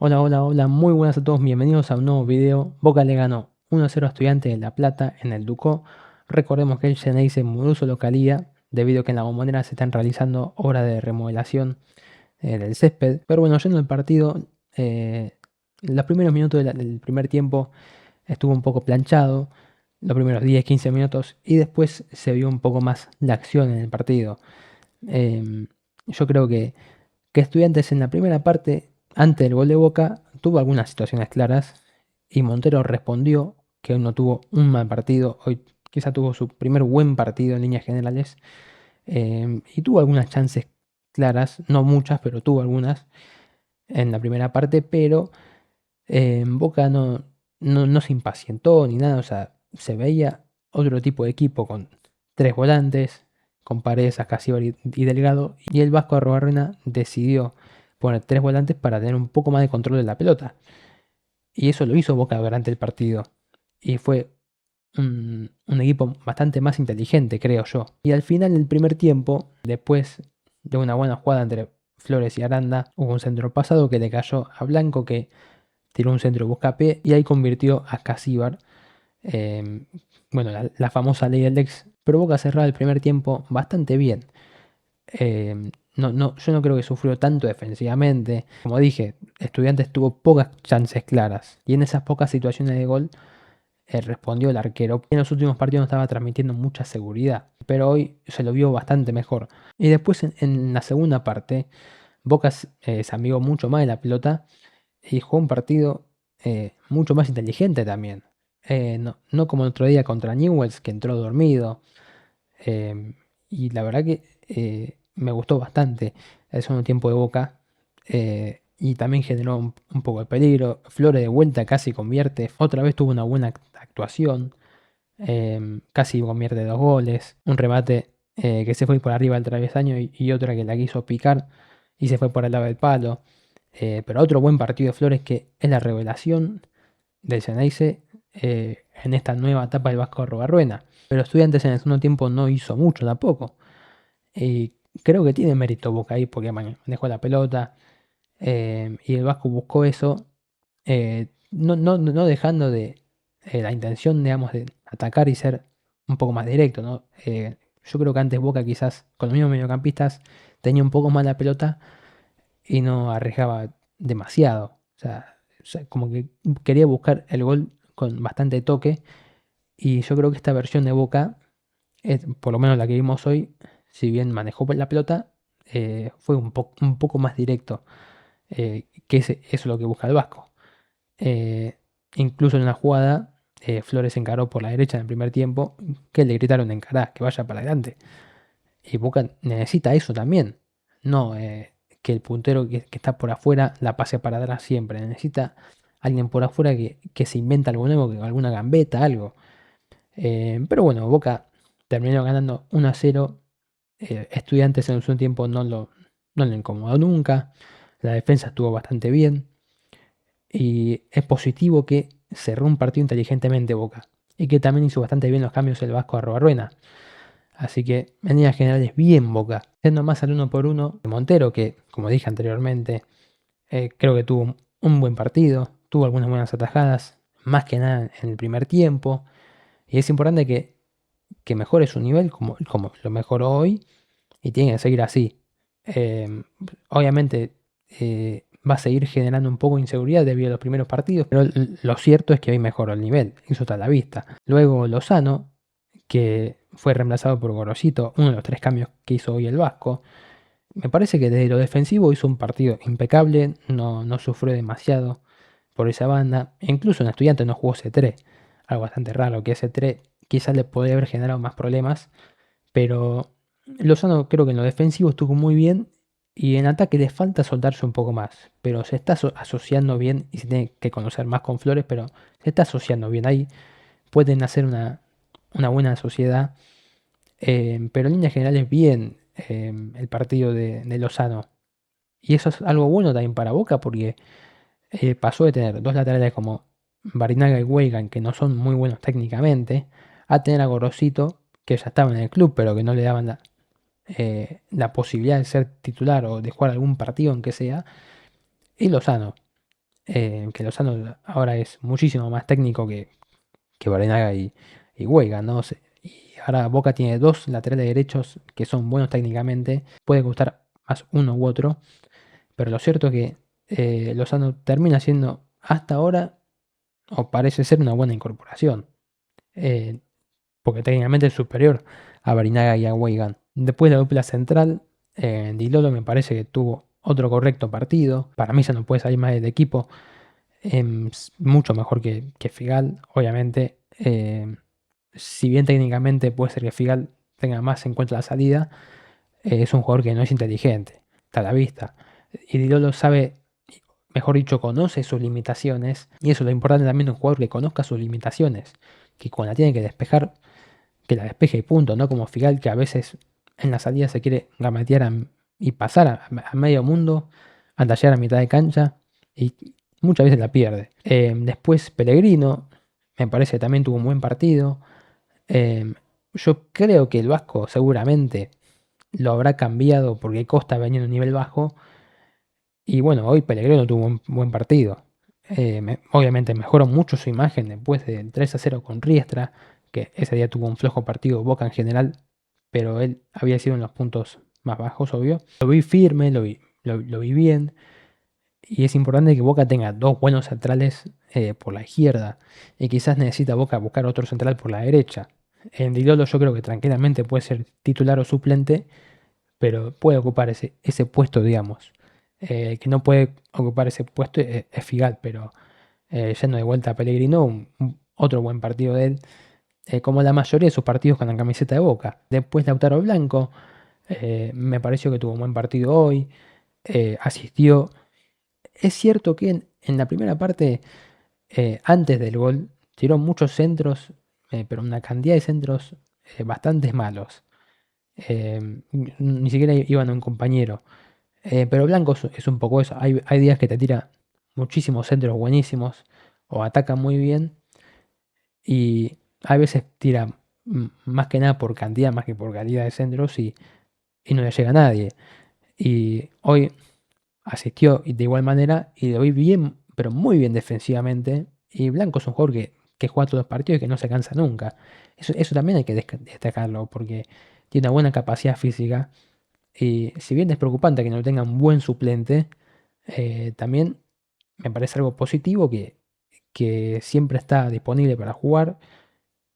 Hola, hola, hola, muy buenas a todos, bienvenidos a un nuevo video. Boca le ganó 1-0 a Estudiantes de La Plata en el Ducó. Recordemos que el Xeneize mudó su localía debido a que en la Bombonera se están realizando obras de remodelación del césped. Pero bueno, yendo al partido, los primeros minutos del primer tiempo estuvo un poco planchado, los primeros 10-15 minutos, y después se vio un poco más la acción en el partido. Yo creo que Estudiantes en la primera parte, antes del gol de Boca, tuvo algunas situaciones claras y Montero respondió que hoy no tuvo un mal partido, hoy quizá tuvo su primer buen partido en líneas generales, y tuvo algunas chances claras, no muchas, pero tuvo algunas en la primera parte, pero Boca no se impacientó ni nada, o sea, se veía otro tipo de equipo con tres volantes, con Paredes, Ascasíbar y Delgado, y el Vasco Arruabarrena decidió poner tres volantes para tener un poco más de control de la pelota. Y eso lo hizo Boca durante el partido. Y fue un equipo bastante más inteligente, creo yo. Y al final del primer tiempo, después de una buena jugada entre Flores y Aranda, hubo un centro pasado que le cayó a Blanco, que tiró un centro buscapié y ahí convirtió a Casíbar. eh, bueno, la famosa ley del ex. Pero Boca cerraba el primer tiempo bastante bien. Yo no creo que sufrió tanto defensivamente. Como dije, Estudiantes tuvo pocas chances claras. Y en esas pocas situaciones de gol respondió el arquero. En los últimos partidos no estaba transmitiendo mucha seguridad. Pero hoy se lo vio bastante mejor. Y después en la segunda parte, Boca se amigó mucho más de la pelota y jugó un partido mucho más inteligente también. No como el otro día contra Newell's, que entró dormido. em, y la verdad que me gustó bastante el segundo tiempo de Boca. Y también generó un poco de peligro. Flores de vuelta casi convierte. Otra vez tuvo una buena actuación. Casi convierte dos goles. Un remate que se fue por arriba del travesaño y otra que la quiso picar y se fue por el lado del palo. Pero otro buen partido de Flores que es la revelación del Ceneice en esta nueva etapa del Vasco Arruabarrena. Pero Estudiantes en el segundo tiempo no hizo mucho tampoco. Y creo que tiene mérito Boca ahí porque manejó la pelota y el Vasco buscó eso, no dejando de la intención, digamos, de atacar y ser un poco más directo, ¿no? Yo creo que antes Boca quizás con los mismos mediocampistas tenía un poco más la pelota y no arriesgaba demasiado. O sea, como que quería buscar el gol con bastante toque. Y yo creo que esta versión de Boca, por lo menos la que vimos hoy, si bien manejó la pelota, fue un poco más directo. Que eso es lo que busca el Vasco. Eh, Incluso en una jugada, Flores encaró por la derecha en el primer tiempo, que le gritaron encará, que vaya para adelante. Y Boca necesita eso también. No que el puntero que está por afuera la pase para atrás siempre. Necesita alguien por afuera que se inventa algo nuevo, alguna gambeta, algo. Pero bueno, Boca terminó ganando 1-0. Estudiantes en un tiempo no lo incomodó nunca. La defensa estuvo bastante bien. Y es positivo que cerró un partido inteligentemente Boca. Y que también hizo bastante bien los cambios el Vasco Arruabarrena. Así que en líneas generales bien Boca. Yendo más al uno por uno, Montero, que como dije anteriormente, creo que tuvo un buen partido, tuvo algunas buenas atajadas, más que nada en el primer tiempo. Y es importante que mejore su nivel como lo mejoró hoy y tiene que seguir así. Obviamente va a seguir generando un poco de inseguridad debido a los primeros partidos, pero lo cierto es que hoy mejoró el nivel, eso está a la vista. Luego Lozano, que fue reemplazado por Gorosito, uno de los tres cambios que hizo hoy el Vasco. Me parece que desde lo defensivo hizo un partido impecable, no sufrió demasiado por esa banda. E incluso en Estudiantes no jugó C3, algo bastante raro, que C3 quizás le podría haber generado más problemas, pero Lozano creo que en lo defensivo estuvo muy bien y en ataque le falta soltarse un poco más, pero se está asociando bien y se tiene que conocer más con Flores, pero se está asociando bien. Ahí pueden hacer una buena sociedad, pero en líneas generales bien el partido de Lozano. Y eso es algo bueno también para Boca porque pasó de tener dos laterales como Barinaga y Weigan, que no son muy buenos técnicamente, a tener a Gorosito, que ya estaba en el club, pero que no le daban la posibilidad de ser titular o de jugar algún partido, aunque sea, y Lozano. que Lozano ahora es muchísimo más técnico que Barinaga y Weigand, ¿no? Y ahora Boca tiene dos laterales derechos que son buenos técnicamente. Puede gustar más uno u otro, pero lo cierto es que Lozano termina siendo hasta ahora, o parece ser, una buena incorporación. eh, Porque técnicamente es superior a Barinaga y a Weigand. Después de la dupla central, Di Lolo me parece que tuvo otro correcto partido. Para mí ya no puede salir más del equipo. Mucho mejor que Figal, obviamente. Si bien técnicamente puede ser que Figal tenga más en cuenta la salida, es un jugador que no es inteligente, está a la vista. Y Di Lolo sabe, mejor dicho, conoce sus limitaciones. Y eso es lo importante también de un jugador que conozca sus limitaciones. Que cuando la tiene que despejar, que la despeje y punto, ¿no? Como Figal, que a veces en la salida se quiere gamatear y pasar a medio mundo, hasta llegar a mitad de cancha, y muchas veces la pierde. Después Pellegrino, me parece que también tuvo un buen partido. Eh, yo creo que el Vasco seguramente lo habrá cambiado porque Costa venía en un nivel bajo. Y bueno, hoy Pellegrino tuvo un buen partido. Obviamente mejoró mucho su imagen después del 3-0 con Riestra, que ese día tuvo un flojo partido Boca en general, pero él había sido en los puntos más bajos, obvio. Lo vi firme, lo vi bien, y es importante que Boca tenga dos buenos centrales por la izquierda, y quizás necesita Boca buscar otro central por la derecha. En Di Lolo yo creo que tranquilamente puede ser titular o suplente, pero puede ocupar ese puesto, digamos. Que no puede ocupar ese puesto es Figal, pero yendo de vuelta a Pellegrino, otro buen partido de él, como la mayoría de sus partidos con la camiseta de Boca. Después Lautaro Blanco, me pareció que tuvo un buen partido hoy, asistió. Es cierto que en la primera parte, antes del gol, tiró muchos centros, pero una cantidad de centros bastante malos. Ni siquiera iban a un compañero. Pero Blanco es un poco eso. Hay días que te tira muchísimos centros buenísimos o ataca muy bien y a veces tira más que nada por cantidad más que por calidad de centros y no le llega a nadie. Y hoy asistió y de igual manera y lo vi bien, pero muy bien defensivamente. Y Blanco es un jugador que juega todos los partidos y que no se cansa nunca. Eso también hay que destacarlo porque tiene una buena capacidad física. Y si bien es preocupante que no tenga un buen suplente, también me parece algo positivo que siempre está disponible para jugar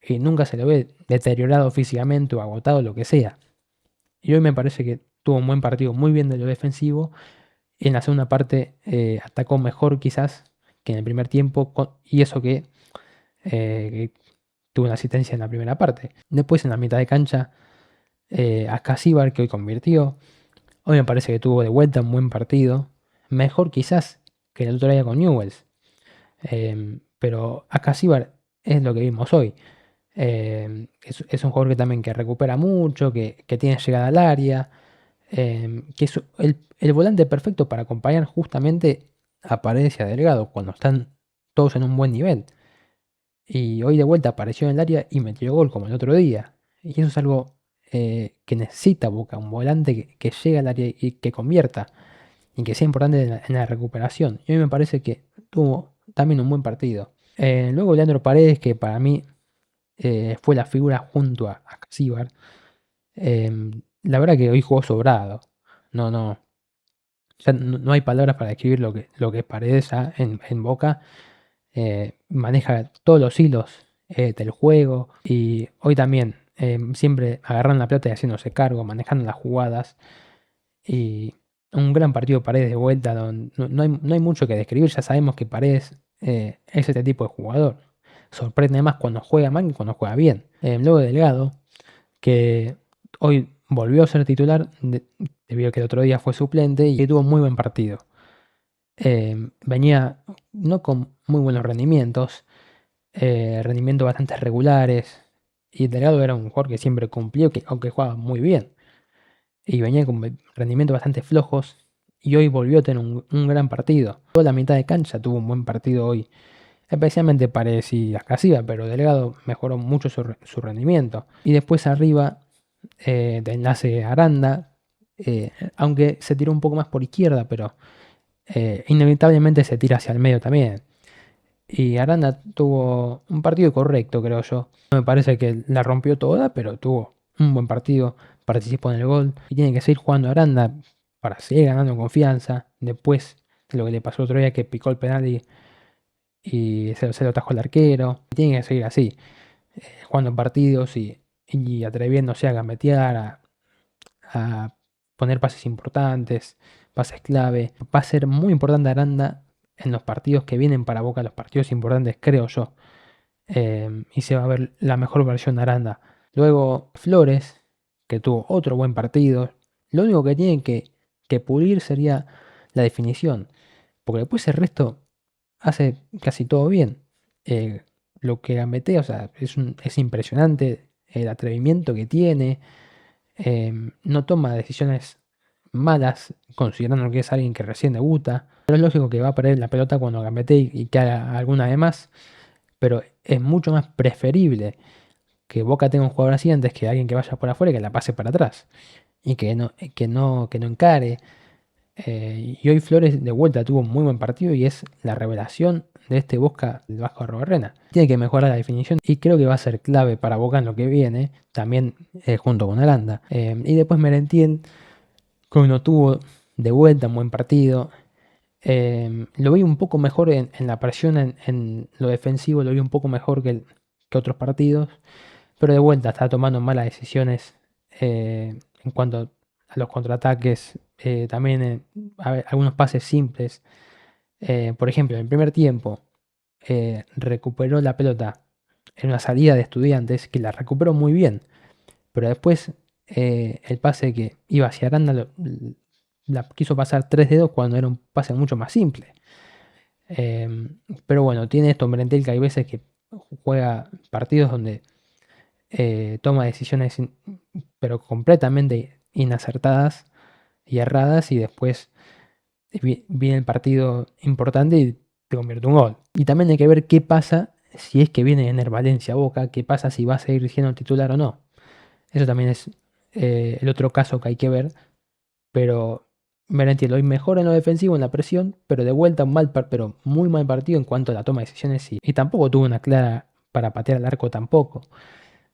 y nunca se lo ve deteriorado físicamente o agotado, lo que sea. Y hoy me parece que tuvo un buen partido, muy bien de lo defensivo, y en la segunda parte atacó mejor quizás que en el primer tiempo, y eso que tuvo una asistencia en la primera parte. Después en la mitad de cancha, a Casíbar, que hoy convirtió. Hoy me parece que tuvo de vuelta un buen partido. Mejor quizás que el otro día con Newells. Pero Akasíbar es lo que vimos hoy. Es un jugador que también que recupera mucho, que tiene llegada al área. Que es el volante perfecto para acompañar justamente a Paredes y a Delgado cuando están todos en un buen nivel. Y hoy de vuelta apareció en el área y metió gol como el otro día. Y eso es algo que necesita Boca, un volante que llegue al área y que convierta y que sea importante en la recuperación. Y a mí me parece que tuvo también un buen partido. Luego Leandro Paredes, que para mí fue la figura junto a Casíbar. La verdad que hoy jugó sobrado. No, no, ya no hay palabras para describir lo que es Paredes ya en Boca. Maneja todos los hilos del juego y hoy también siempre agarrando la pelota y haciéndose cargo, manejando las jugadas. Y un gran partido Paredes de vuelta, donde no hay mucho que describir, ya sabemos que Paredes es este tipo de jugador. Sorprende más cuando juega mal que cuando juega bien. Luego Delgado, que hoy volvió a ser titular, debido a que el otro día fue suplente y tuvo muy buen partido. Venía no con muy buenos rendimientos, rendimientos bastante regulares, y Delgado era un jugador que siempre cumplió, aunque jugaba muy bien y venía con rendimientos bastante flojos y hoy volvió a tener un gran partido. Toda la mitad de cancha tuvo un buen partido hoy, especialmente Paredes y Ascasiba, pero Delgado mejoró mucho su rendimiento. Y después arriba de enlace Aranda, aunque se tiró un poco más por izquierda, pero inevitablemente se tira hacia el medio también. Y Aranda tuvo un partido correcto, creo yo. No me parece que la rompió toda, pero tuvo un buen partido, participó en el gol. Y tiene que seguir jugando Aranda para seguir ganando confianza. Después de lo que le pasó el otro día, que picó el penal y se lo atajó el arquero. Y tiene que seguir así, jugando partidos y atreviéndose a gambetear, a poner pases importantes, pases clave. Va a ser muy importante Aranda en los partidos que vienen para Boca, los partidos importantes, creo yo. Y se va a ver la mejor versión de Aranda. Luego Flores, que tuvo otro buen partido. Lo único que tiene que pulir sería la definición, porque después el resto hace casi todo bien. Eh, lo que gambetea, o sea, es impresionante el atrevimiento que tiene. No toma decisiones malas, considerando que es alguien que recién debuta. Pero es lógico que va a perder la pelota cuando gambetee y que haga alguna de más. Pero es mucho más preferible que Boca tenga un jugador así antes que alguien que vaya por afuera y que la pase para atrás. Y que no encare. Y hoy Flores de vuelta tuvo un muy buen partido y es la revelación de este Boca del Vasco Arrobarrena. Tiene que mejorar la definición y creo que va a ser clave para Boca en lo que viene, también junto con Aranda. Y después Merentiel, que hoy no tuvo de vuelta un buen partido. Lo vi un poco mejor en la presión, en lo defensivo, lo vi un poco mejor que otros partidos, pero de vuelta está tomando malas decisiones en cuanto a los contraataques, también algunos pases simples. Por ejemplo, en el primer tiempo recuperó la pelota en una salida de Estudiantes que la recuperó muy bien, pero después el pase que iba hacia Aranda la quiso pasar tres dedos cuando era un pase mucho más simple. Pero bueno, tiene esto Merentiel, que hay veces que juega partidos donde toma decisiones pero completamente inacertadas y erradas y después viene el partido importante y te convierte un gol. Y también hay que ver qué pasa si es que viene Ener Valencia a Boca, qué pasa si va a seguir siendo titular o no. Eso también es el otro caso que hay que ver, pero Merentiel hoy mejor en lo defensivo, en la presión, pero de vuelta pero muy mal partido en cuanto a la toma de decisiones y tampoco tuvo una clara para patear al arco tampoco.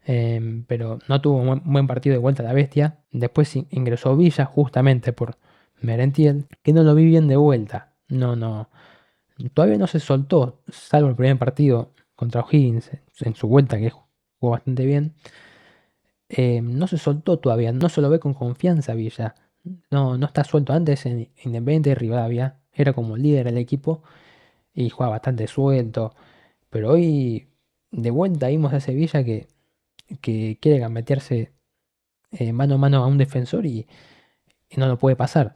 Pero no tuvo un buen partido de vuelta a la bestia. Después ingresó Villa justamente por Merentiel, que no lo vi bien de vuelta. No, todavía no se soltó, salvo el primer partido contra O'Higgins en su vuelta, que jugó bastante bien. No se soltó todavía, no se lo ve con confianza Villa. No está suelto. Antes en Independiente de Rivadavia era como líder del equipo y jugaba bastante suelto. Pero hoy de vuelta vimos a ese Villa que quiere gambetearse mano a mano a un defensor y no lo puede pasar.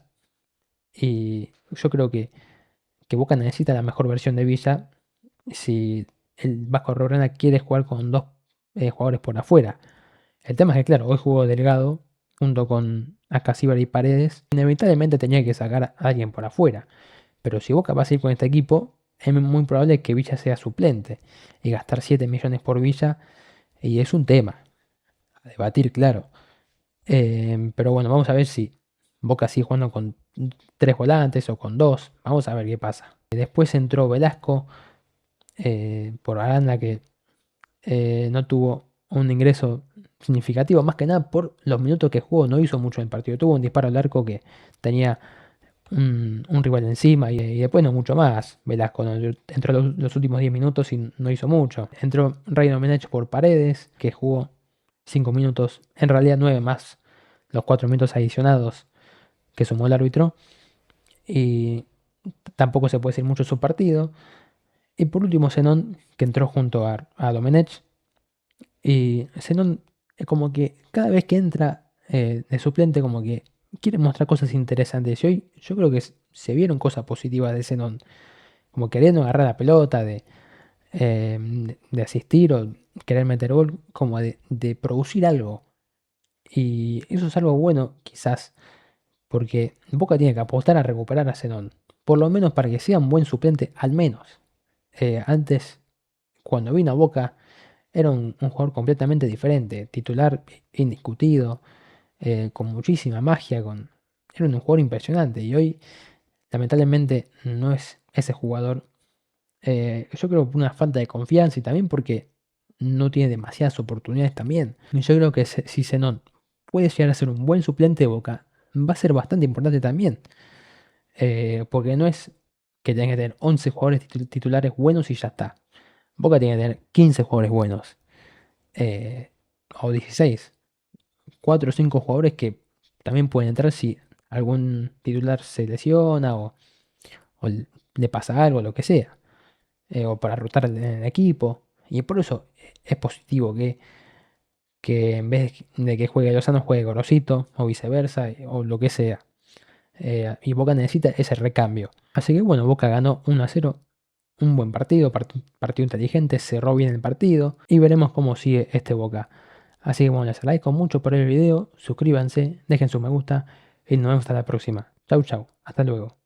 Y yo creo que Boca necesita la mejor versión de Villa si el Vasco Robrena quiere jugar con dos jugadores por afuera. El tema es que, claro, hoy jugó Delgado junto con Acasíbar y Paredes. Inevitablemente tenía que sacar a alguien por afuera. Pero si Boca va a seguir con este equipo, es muy probable que Villa sea suplente. Y gastar 7 millones por Villa, y es un tema a debatir, claro. Pero bueno, vamos a ver si Boca sigue jugando con tres volantes o con dos. Vamos a ver qué pasa. Después entró Velasco por Aranda, que no tuvo un ingreso significativo, más que nada por los minutos que jugó. No hizo mucho en el partido. Tuvo un disparo al arco que tenía un rival encima y después no mucho más. Velasco entró los últimos 10 minutos y no hizo mucho. Entró Ryan Domenech por Paredes, que jugó 5 minutos, en realidad 9 más los 4 minutos adicionados que sumó el árbitro. Y tampoco se puede decir mucho de su partido. Y por último, Zenón, que entró junto a Domenech. Y Zenón, como que cada vez que entra de suplente, como que quiere mostrar cosas interesantes. Y hoy yo creo que se vieron cosas positivas de Zenón. Como queriendo agarrar la pelota, de asistir o querer meter gol, como de producir algo. Y eso es algo bueno, quizás, porque Boca tiene que apostar a recuperar a Zenón, por lo menos para que sea un buen suplente, al menos. Antes, cuando vino a Boca, era un jugador completamente diferente, titular indiscutido, con muchísima magia, era un jugador impresionante y hoy lamentablemente no es ese jugador. Yo creo por una falta de confianza y también porque no tiene demasiadas oportunidades también. Y yo creo que si Zenón puede llegar a ser un buen suplente de Boca, va a ser bastante importante también. Porque no es que tenga que tener 11 jugadores titulares buenos y ya está. Boca tiene que tener 15 jugadores buenos. eh, o 16. 4 o 5 jugadores que también pueden entrar si algún titular se lesiona o le pasa algo, lo que sea. O para rotar el equipo. Y por eso es positivo que en vez de que juegue Lozano, juegue Gorosito o viceversa, o lo que sea. Y Boca necesita ese recambio. Así que bueno, Boca ganó 1-0. Un buen partido, partido inteligente, cerró bien el partido y veremos cómo sigue este Boca. Así que bueno, les agradezco mucho por el video, suscríbanse, dejen su me gusta y nos vemos hasta la próxima. Chau chau, hasta luego.